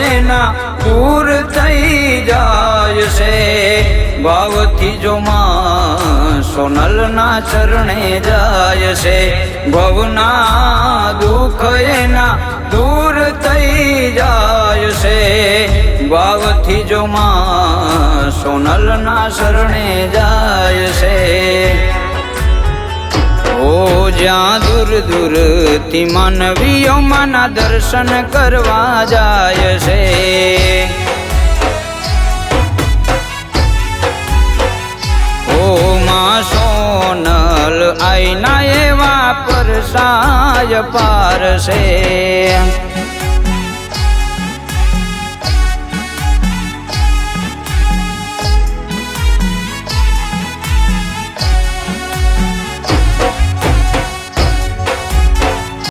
એના દૂર થઈ જાય છે ભાવથી જો માં સોનલના ચરણે જાય છે ભવના દુઃખ એના દૂર થઈ જાય છે ભાવથી જો માં સોનલના શરણે જાય છે ઓ જ્યાં દૂર દૂરથી માનવીઓ માના દર્શન કરવા જાય છે ઓ માં સોનલ આઈના એવા પરસાય પાર છે